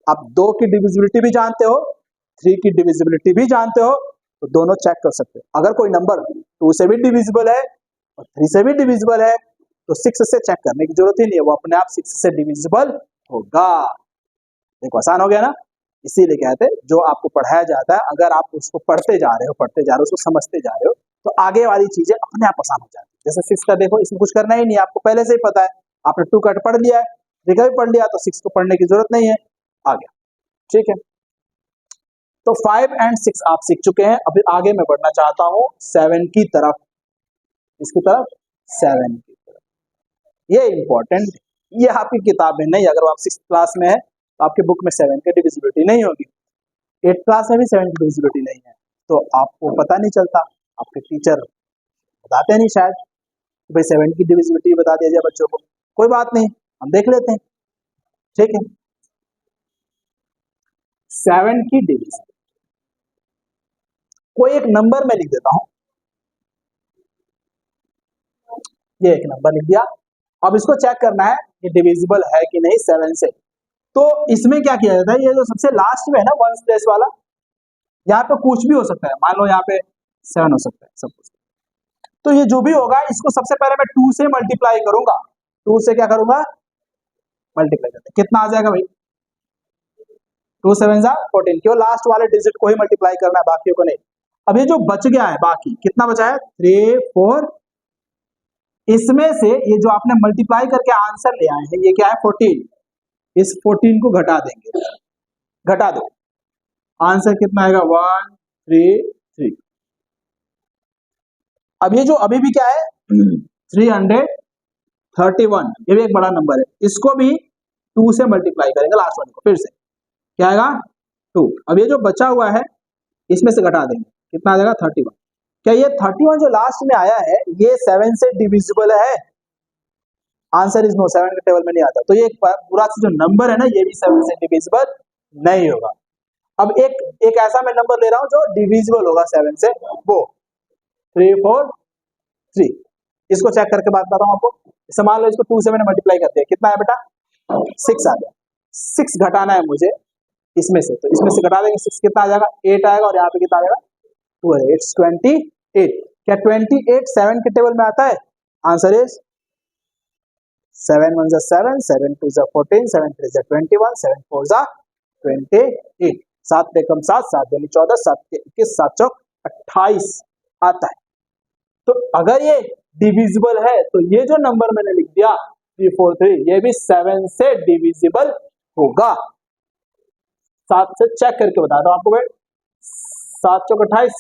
आप 2 की डिविजिबिलिटी भी जानते हो, 3 की डिविजिबिलिटी भी जानते हो, तो दोनों चेक कर सकते हो। अगर कोई नंबर 2 से भी डिविजिबल है और 3 से भी डिविजिबल है तो 6 से चेक करने की जरूरत ही नहीं है, वो अपने आप 6 से डिविजिबल होगा। देखो आसान हो गया ना। इसीलिए कहते हैं जो आपको पढ़ाया जाता है, अगर आप उसको पढ़ते जा रहे हो, उसको समझते जा रहे हो, तो आगे वाली चीजें अपने आप आसान हो जाती है। जैसे 6 का देखो, इसमें कुछ करना ही नहीं है, आपको पहले से ही पता है, आपने 2 कट पढ़ लिया है, 3 का भी पढ़ लिया, तो 6 को पढ़ने की जरूरत नहीं है, आ गया। ठीक है, तो 5 और 6 आप सीख चुके हैं। अभी आगे मैं बढ़ना चाहता हूँ 7 की तरफ, इसकी तरफ 7 की तरफ। ये इंपॉर्टेंट, ये आपकी किताब में नहीं, अगर आप 6th क्लास में है तो आपके बुक में 7 की डिविजिबिलिटी नहीं होगी, 8th क्लास में भी 7 की डिविजिबिलिटी नहीं है, तो आपको पता नहीं चलता, आपके टीचर बताते नहीं शायद कि भाई 7 की डिविजिबिलिटी बता दिया जाए बच्चों को। कोई बात नहीं, हम देख लेते हैं। ठीक है, 7 की डिविजिबिलिटी, कोई एक नंबर में लिख देता हूं, ये एक नंबर लिख दिया। अब इसको चेक करना है कि डिविजिबल है कि नहीं 7 से। तो इसमें क्या किया जाता है, ये जो सबसे लास्ट में है ना वंस प्लेस वाला, यहाँ पे कुछ भी हो सकता है, मान लो यहाँ पे 7 हो सकता है, सब कुछ। तो ये जो भी होगा, इसको सबसे पहले मैं 2 से मल्टीप्लाई करूंगा। 2 से क्या करूंगा, मल्टीप्लाई करते, कितना आ जाएगा भाई, 2 7 जा 14, क्यों लास्ट वाले डिजिट को ही मल्टीप्लाई करना है, बाकियों को नहीं। अब ये जो बच गया है बाकी, कितना बचा है, 3 4 इसमें से ये जो आपने मल्टीप्लाई करके आंसर ले आए हैं, ये क्या है 14, इस 14 को घटा देंगे, घटा दो, आंसर कितना आएगा 133। अब ये जो अभी भी क्या है 331, ये भी एक बड़ा नंबर है, इसको भी 2 से मल्टीप्लाई करेंगे, लास्ट वाले को फिर से क्या आएगा 2। अब ये जो बचा हुआ है इसमें से घटा देंगे, कितना आ जाएगा 31। क्या ये 31 जो लास्ट में आया है ये 7 से डिविजिबल है? आंसर इज नो, 7 के टेबल में नहीं आता। तो ये पूरा जो नंबर है ना ये भी 7 से डिविजिबल नहीं होगा। अब एक ऐसा मैं नंबर ले रहा हूं जो डिविजिबल होगा 7 से, वो 343। इसको चेक करके बात बताता हूं आपको। इसे मान लो इसको 2 से मैंने मल्टीप्लाई कर दिया, कितना है बेटा 6 आ गया। 6 घटाना है मुझे इसमें से, तो इसमें से घटा देंगे 6, कितना आ जाएगा 8 आएगा, और यहाँ पे कितना आ जाएगा 2 है, इट्स 28। क्या 28 7 के टेबल में आता है? Answer is 7 1 7, 7 2 14, 7 3 21, 7 4 28। 7 एकम 7, 7 दूनी 14, 7 के 21, 7 चौक 28 आता है। तो अगर ये डिविजिबल है तो ये जो नंबर मैंने लिख दिया 343, ये भी 7 से डिविजिबल होगा। 7 से चेक करके बता दो आपको भाई, 7 चौक 28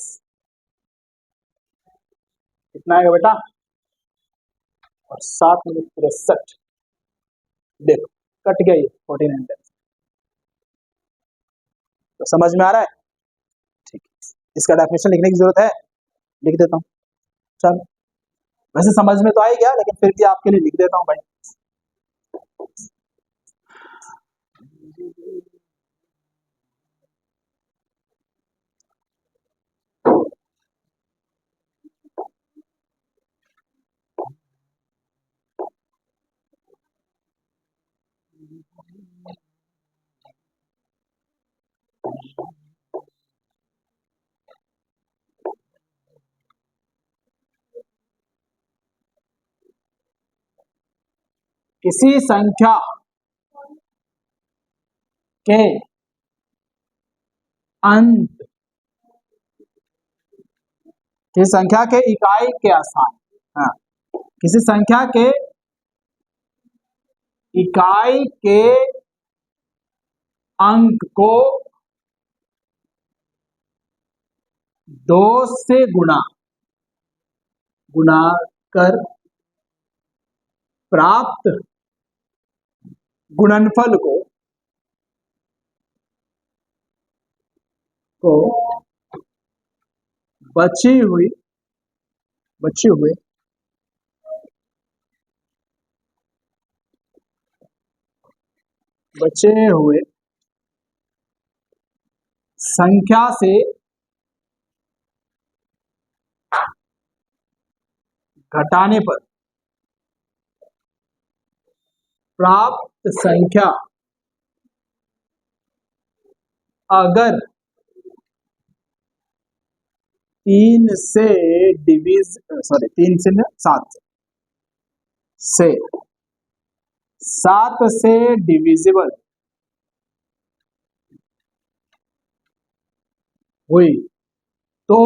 कितना आएगा बेटा, और 7 में 63, देखो कट गया ये 1400। तो समझ में आ रहा है? ठीक है, इसका डेफिनेशन लिखने की जरूरत है, लिख देता हूँ। चलो वैसे समझ में तो आ ही गया, लेकिन फिर भी आपके लिए लिख देता हूँ भाई। किसी संख्या के अंत, किसी संख्या के इकाई के स्थान, हाँ, किसी संख्या के इकाई के अंक को 2 से गुणा कर प्राप्त गुणनफल को बचे हुए संख्या से घटाने पर प्राप्त संख्या अगर 3 से 7 से डिविजिबल हुई तो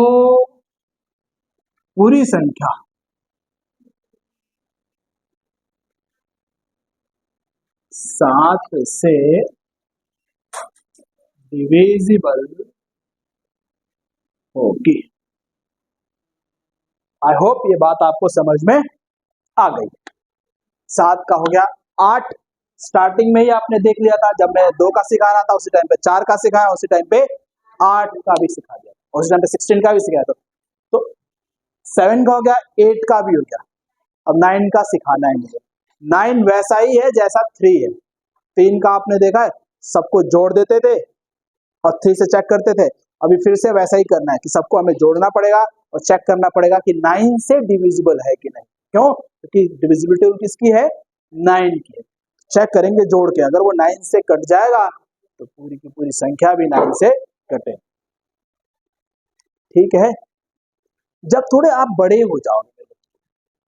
पूरी संख्या 7 से डिविजिबल होगी। आई होप ये बात आपको समझ में आ गई। 7 का हो गया, 8 स्टार्टिंग में ही आपने देख लिया था, जब मैं 2 का सिखा रहा था उसी टाइम पे 4 का सिखाया, उसी टाइम पे 8 का भी सिखा दिया, उसी टाइम पे 16 का भी सिखाया था। तो 7 का हो गया, 8 का भी हो गया, अब 9 का सिखाना है मुझे। 9 वैसा ही है जैसा 3 है। 3 का आपने देखा है, सबको जोड़ देते थे और 3 से चेक करते थे। अभी फिर से वैसा ही करना है कि सबको हमें जोड़ना पड़ेगा और चेक करना पड़ेगा कि 9 से डिविजिबल है कि नहीं। क्यों? क्योंकि डिविजिबिलिटी किसकी है? 9 की है। चेक करेंगे जोड़ के, अगर वो 9 से कट जाएगा तो पूरी की पूरी संख्या भी 9 से कटे। ठीक है, जब थोड़े आप बड़े हो जाओगे,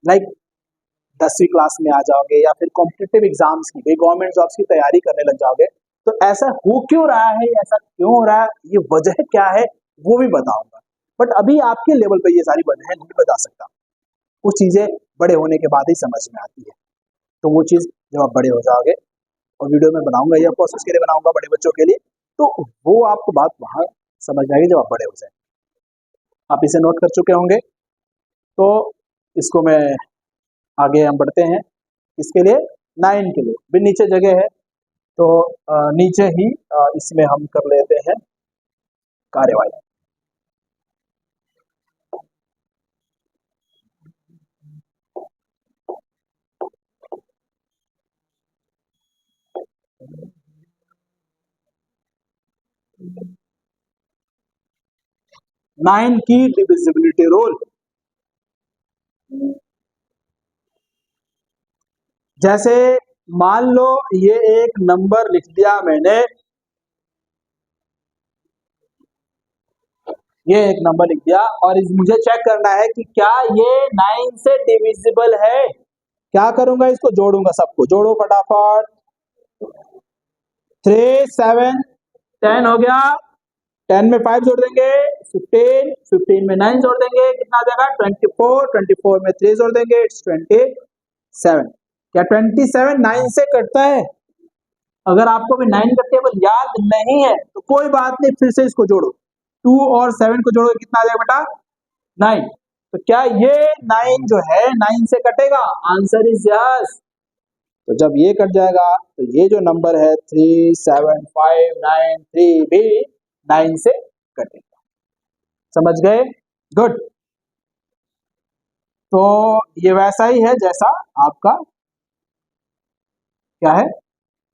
लाइक 10वीं क्लास में आ जाओगे या फिर कॉम्पिटिटिव एग्जाम्स की, गवर्नमेंट जॉब्स की तैयारी करने लग जाओगे, तो ऐसा हो क्यों रहा है, ऐसा क्यों हो रहा है, ये वजह क्या है वो भी बताऊंगा। बट अभी आपके लेवल पे ये सारी वजह नहीं बता सकता। कुछ चीजें बड़े होने के बाद ही समझ में आती है। तो वो चीज जब आप बड़े हो जाओगे, और वीडियो में बनाऊंगा ये आपको उसके लिए बनाऊंगा बड़े बच्चों के लिए, तो वो आपको बात वहां समझ में आएगी जब आप बड़े हो जाए। आप इसे नोट कर चुके होंगे, तो इसको मैं आगे हम बढ़ते हैं। इसके लिए 9 के लिए भी नीचे जगह है, तो नीचे ही इसमें हम कर लेते हैं कार्यवाही। नाइन की डिविजिबिलिटी रूल। जैसे मान लो ये एक नंबर लिख दिया मैंने, ये एक नंबर लिख दिया, और मुझे चेक करना है कि क्या ये 9 से डिविजिबल है। क्या करूंगा, इसको जोड़ूंगा, सबको जोड़ो फटाफट। 3 7 10 हो गया, 10 में 5 जोड़ देंगे 15, 15 में 9 जोड़ देंगे, कितना आ जाएगा 24, 24 में 3 जोड़ देंगे इट्स 27। क्या 27 9 से कटता है? अगर आपको भी 9 का टेबल याद नहीं है तो कोई बात नहीं, फिर से इसको जोड़ो, 2 और 7 को जोड़ो, कितना आ जाएगा बेटा 9। तो क्या ये 9 जो है 9 से कटेगा? Answer is yes. तो जब ये कट जाएगा तो ये जो नंबर है 3 7 5 9 3 भी 9 से कटेगा। समझ गए? गुड। तो ये वैसा ही है जैसा आपका क्या है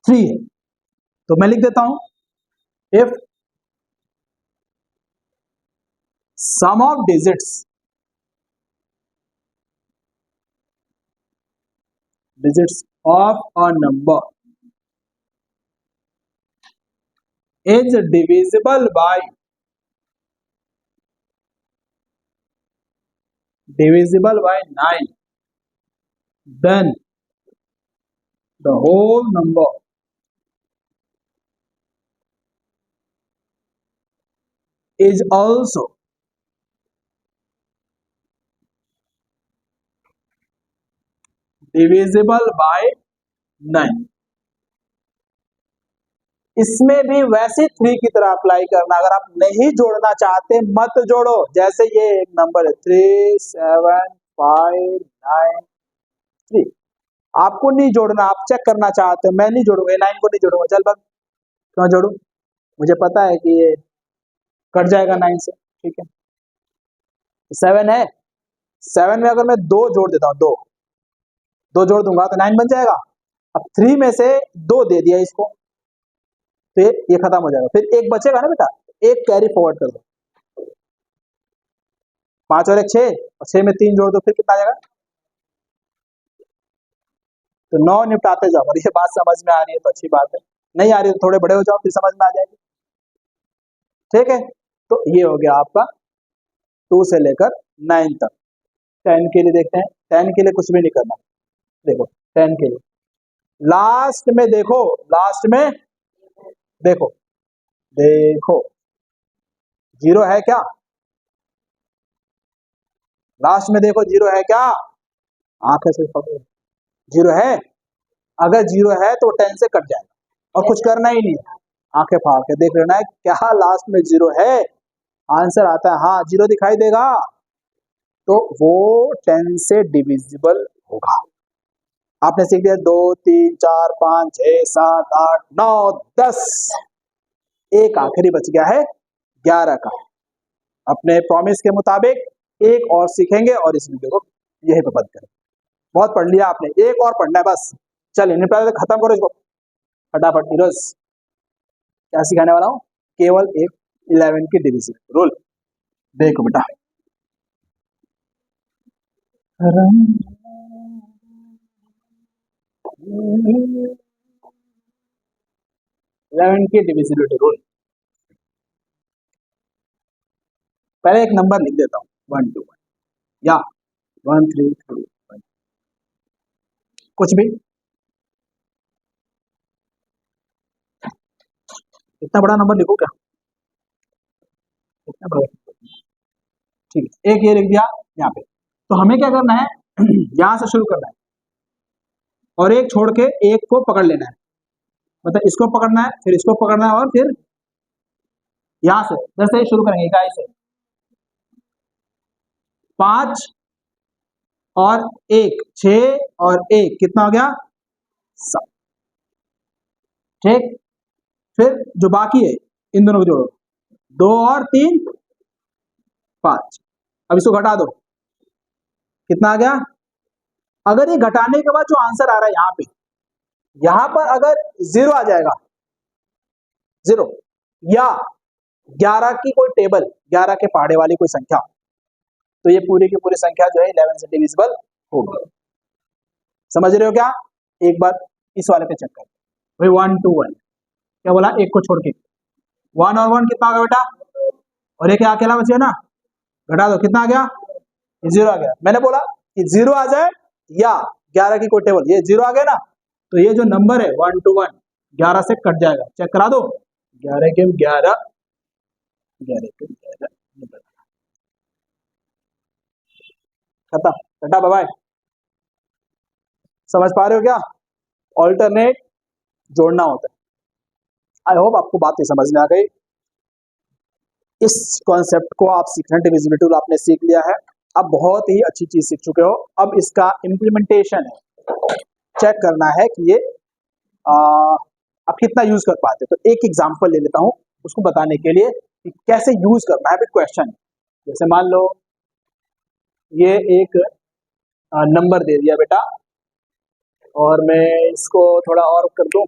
3 है। तो मैं लिख देता हूं, if sum of digits of a number is divisible by 9, then the whole number is also divisible by 9। इसमें भी वैसे 3 की तरह अप्लाई करना। अगर आप नहीं जोड़ना चाहते मत जोड़ो। जैसे ये एक नंबर है 3 7 5 9 3, आपको नहीं जोड़ना, आप चेक करना चाहते हो, मैं नहीं जोड़ूंगा, 9 को नहीं जोड़ूंगा, चल बस क्यों जोड़ू, मुझे पता है कि ये कट जाएगा 9 से, ठीक है। 7 है, 7 में अगर मैं 2 जोड़ देता हूँ, 2 जोड़ दूंगा तो 9 बन जाएगा। अब 3 में से 2 दे दिया इसको, फिर ये खत्म हो जाएगा, फिर एक बचेगा ना बेटा, एक कैरी फॉरवर्ड कर दो, 5 और 1 6, और 6 में 3 जोड़ दो, फिर कितना आ जाएगा, तो 9 निपटाते जाओ। और ये बात समझ में आ रही है तो अच्छी बात है, नहीं आ रही तो थोड़े बड़े हो जाओ फिर समझ में आ जाएगी, ठीक है। तो ये हो गया आपका 2 से लेकर 9 तक। 10 के लिए देखते हैं, 10 के लिए कुछ भी नहीं करना, देखो 10 के लिए लास्ट में देखो, लास्ट में देखो, देखो 0 है क्या, लास्ट में देखो 0 है क्या, आंखें से पकड़ो, 0 है। अगर 0 है तो 10 से कट जाएगा और कुछ करना ही नहीं है, आंखें फाड़ के देख लेना है क्या लास्ट में 0 है, आंसर आता है हाँ 0 दिखाई देगा, तो वो 10 से डिविजिबल होगा। आपने सीख लिया 2 3 4 5 6 7 8 9 10, एक आखिरी बच गया है 11 का। अपने प्रॉमिस के मुताबिक एक और सीखेंगे और इस वीडियो को यहीं पे बंद करें। बहुत पढ़ लिया आपने, एक और पढ़ना है बस। चलिए निपटा दे, खत्म करो इसको फटाफट। नीरज क्या सिखाने वाला हूँ, केवल एक 11 की डिविजन रूल। देखो बेटा 11 की डिविजिबिलिटी रूल। पहले एक नंबर लिख देता हूँ 1 2 1 या 1 3 3 1, कुछ भी, इतना बड़ा नंबर लिखो क्या, इतना बड़ा, ठीक है। एक ये लिख दिया यहाँ पे। तो हमें क्या करना है, यहां से शुरू करना है और एक छोड़ के एक को पकड़ लेना है, मतलब इसको पकड़ना है, फिर इसको पकड़ना है और फिर यहां से 10 से शुरू करेंगे, इकाई से 5 और 1 6 और 1 कितना हो गया 7। ठीक, फिर जो बाकी है इन दोनों को जोड़ो, 2 और 3 5। अब इसको घटा दो, कितना आ गया। अगर ये घटाने के बाद जो आंसर आ रहा है यहां पर अगर 0 आ जाएगा, 0 या 11 की कोई टेबल, 11 के पहाड़े वाली कोई संख्या, तो ये पूरी की पूरी संख्या जो है 11 से डिविजिबल होगी। समझ रहे हो क्या। एक बार इस वाले पे चेक करो भाई, 1 2 1 क्या बोला, एक को छोड़ के 1 और 1 कितना होगा बेटा, और एक अकेला बचे ना, घटा दो कितना आ गया, 0 आ गया। मैंने बोला कि 0 आ जाए या 11 की कोई टेबल, ये 0 आ गया ना, तो ये जो नंबर है 1 2 1 11 से कट जाएगा। चेक करा दो, 11 के 11 11 के 11 खत्म, कटा बाय। समझ पा रहे हो क्या, ऑल्टरनेट जोड़ना होता है। आई होप आपको बात ही समझ में आ गई। इस कॉन्सेप्ट को आप सीखना, डिविजिबिलिटी टूल आपने सीख लिया है, अब बहुत ही अच्छी चीज सीख चुके हो। अब इसका इम्प्लीमेंटेशन है, चेक करना है कि ये आप कितना यूज कर पाते। तो एक एग्जांपल ले लेता हूं उसको बताने के लिए कि कैसे यूज करना है। फिर क्वेश्चन जैसे मान लो ये एक नंबर दे दिया बेटा, और मैं इसको थोड़ा और कर दूं,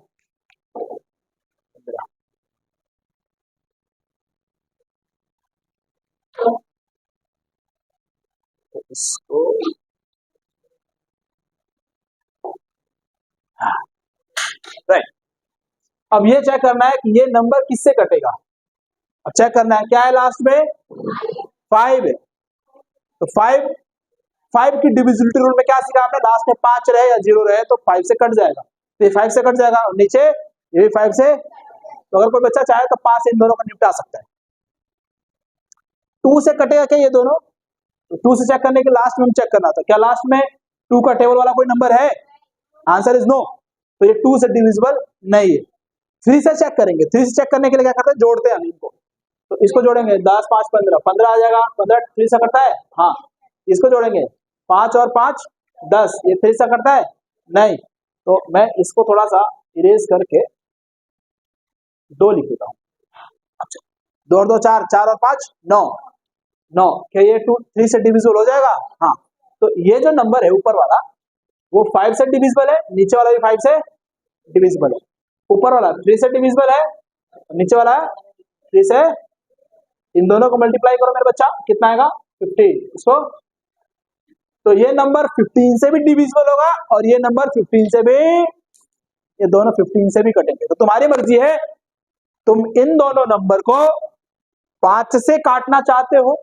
इसको राइट। अब ये चेक करना है कि ये नंबर किससे कटेगा। अब चेक करना है क्या है लास्ट में 5 है, तो 5 की डिविजिबिलिटी रूल में क्या सीखा आपने, लास्ट में 5 रहे या 0 रहे तो 5 से कट जाएगा, तो ये 5 से कट जाएगा, और नीचे ये भी 5 से, तो अगर कोई बच्चा चाहे तो 5 से इन दोनों को निपटा सकता है। 2 से कटेगा क्या ये दोनों, तो 2 से चेक करने के लास्ट में हम चेक करना था क्या लास्ट में 2 का टेबल वाला कोई नंबर है, आंसर इज नो, तो ये 2 से डिविजिबल नहीं है। 3 से चेक करेंगे, 3 से चेक करने के लिए क्या करते हैं, जोड़ते हैं हम इनको, तो इसको जोड़ेंगे 10 5 15 15 आ जाएगा, 15 3 से करता है, हाँ इसको जोड़ेंगे 5 और 5 10, ये 3 से करता है नहीं, तो मैं इसको थोड़ा सा इरेज करके 2 लिख देता हूँ। अच्छा 2 और 2 4, 4 और 5 9 9, क्या ये 3 से डिविजिबल हो जाएगा, हाँ। तो ये जो नंबर है ऊपर वाला वो 5 से डिविजिबल है, नीचे वाला भी 5 से डिविजिबल है, ऊपर वाला 3 से डिविजिबल है, नीचे वाला 3 से, इन दोनों को मल्टीप्लाई करो मेरे बच्चा, कितना आएगा 15, इसको, तो ये नंबर 15 से भी डिविजिबल होगा और ये नंबर 15 से भी, ये दोनों 15 से भी कटेंगे। तो तुम्हारी मर्जी है, तुम इन दोनों नंबर को 5 से काटना चाहते हो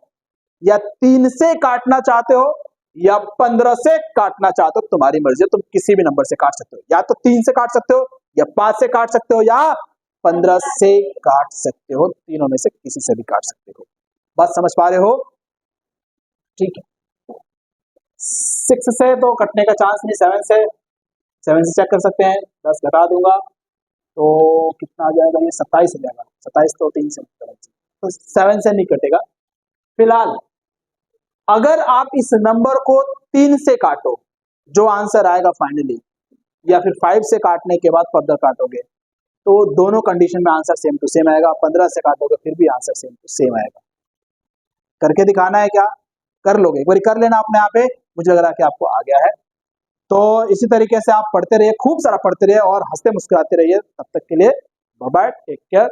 या 3 से काटना चाहते हो या 15 से काटना चाहते हो, तुम्हारी मर्जी है, तुम किसी भी नंबर से काट सकते हो, या तो 3 से काट सकते हो या 5 से काट सकते हो या 15 से काट सकते हो, तीनों में से किसी से भी काट सकते हो। बात समझ पा रहे हो, ठीक है। 6 से तो कटने का चांस नहीं, 7 से चेक कर सकते हैं, 10 घटा दूंगा तो कितना आ जाएगा, ये 27 हो जाएगा, 27 तो 3 से, तो 7 से नहीं कटेगा। फिलहाल अगर आप इस नंबर को 3 से काटो, जो आंसर आएगा फाइनली, या फिर 5 से काटने के बाद फर्दर काटोगे, तो दोनों कंडीशन में आंसर सेम टू सेम आएगा। 15 से काटोगे फिर भी आंसर सेम टू सेम आएगा। करके दिखाना है क्या, कर लोगे, एक बार कर लेना अपने आप पे, मुझे लग रहा है कि आपको आ गया है। तो इसी तरीके से आप पढ़ते रहिए, खूब सारा पढ़ते रहिए और हंसते मुस्कुराते रहिए। तब तक के लिए बाय बाय, टेक केयर।